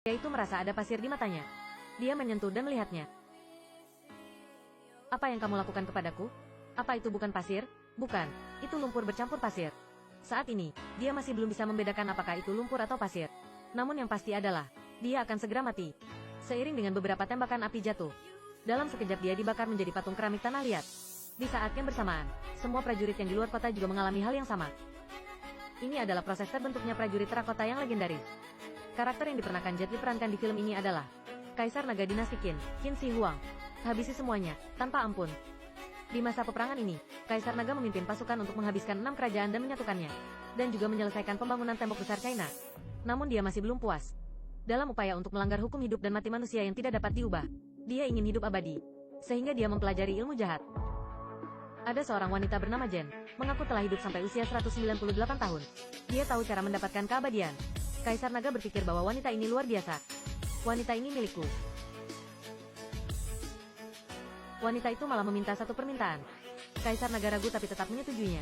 Dia itu merasa ada pasir di matanya. Dia menyentuh dan melihatnya. Apa yang kamu lakukan kepadaku? Apa itu bukan pasir? Bukan, itu lumpur bercampur pasir. Saat ini, dia masih belum bisa membedakan apakah itu lumpur atau pasir. Namun yang pasti adalah, dia akan segera mati. Seiring dengan beberapa tembakan api jatuh. Dalam sekejap dia dibakar menjadi patung keramik tanah liat. Di saat yang bersamaan, semua prajurit yang di luar kota juga mengalami hal yang sama. Ini adalah proses terbentuknya prajurit terakota yang legendaris. Karakter yang diperankan Jet Li diperankan di film ini adalah Kaisar Naga Dinasti Qin, Qin Shi Huang. Habisi semuanya, tanpa ampun. Di masa peperangan ini, Kaisar Naga memimpin pasukan untuk menghabiskan 6 kerajaan dan menyatukannya. Dan juga menyelesaikan pembangunan tembok besar China. Namun dia masih belum puas. Dalam upaya untuk melanggar hukum hidup dan mati manusia yang tidak dapat diubah, dia ingin hidup abadi. Sehingga dia mempelajari ilmu jahat. Ada seorang wanita bernama Jen, mengaku telah hidup sampai usia 198 tahun. Dia tahu cara mendapatkan keabadian. Kaisar Naga berpikir bahwa wanita ini luar biasa. Wanita ini milikku. Wanita itu malah meminta satu permintaan. Kaisar Naga ragu tapi tetap menyetujuinya.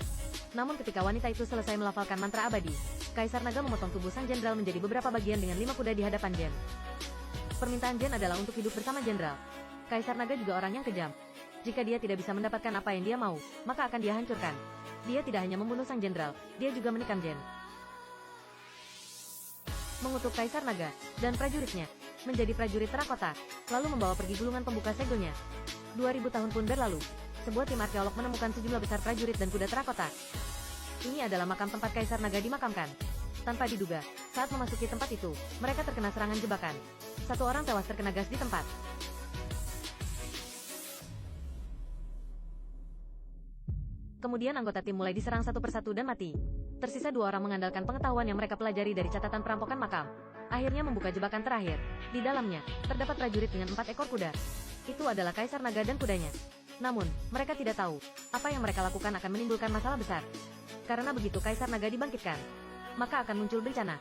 Namun ketika wanita itu selesai melafalkan mantra abadi, Kaisar Naga memotong tubuh sang jenderal menjadi beberapa bagian dengan 5 kuda di hadapan Jen. Permintaan Jen adalah untuk hidup bersama jenderal. Kaisar Naga juga orang yang kejam. Jika dia tidak bisa mendapatkan apa yang dia mau, maka akan dia hancurkan. Dia tidak hanya membunuh sang jenderal, dia juga menikam Jen. Mengutuk Kaisar Naga dan prajuritnya menjadi prajurit terakota, lalu membawa pergi gulungan pembuka segelnya. 2000 tahun pun berlalu. Sebuah tim arkeolog menemukan sejumlah besar prajurit dan kuda terakota. Ini adalah makam tempat Kaisar Naga dimakamkan. Tanpa diduga, saat memasuki tempat itu, mereka terkena serangan jebakan. 1 orang tewas terkena gas di tempat. Kemudian anggota tim mulai diserang satu persatu dan mati. Tersisa 2 orang mengandalkan pengetahuan yang mereka pelajari dari catatan perampokan makam. Akhirnya membuka jebakan terakhir. Di dalamnya, terdapat prajurit dengan 4 ekor kuda. Itu adalah Kaisar Naga dan kudanya. Namun, mereka tidak tahu, apa yang mereka lakukan akan menimbulkan masalah besar. Karena begitu Kaisar Naga dibangkitkan, maka akan muncul bencana.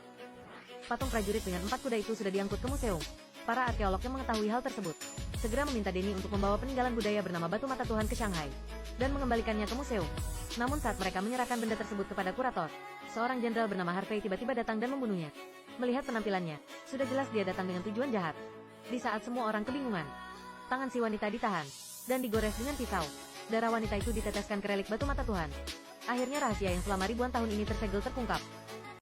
Patung prajurit dengan 4 kuda itu sudah diangkut ke museum. Para arkeolog yang mengetahui hal tersebut, segera meminta Denny untuk membawa peninggalan budaya bernama Batu Mata Tuhan ke Shanghai, dan mengembalikannya ke museum. Namun saat mereka menyerahkan benda tersebut kepada kurator, seorang jenderal bernama Harvey tiba-tiba datang dan membunuhnya. Melihat penampilannya, sudah jelas dia datang dengan tujuan jahat. Di saat semua orang kebingungan, tangan si wanita ditahan, dan digores dengan pisau. Darah wanita itu diteteskan ke relik Batu Mata Tuhan. Akhirnya rahasia yang selama ribuan tahun ini tersegel terungkap.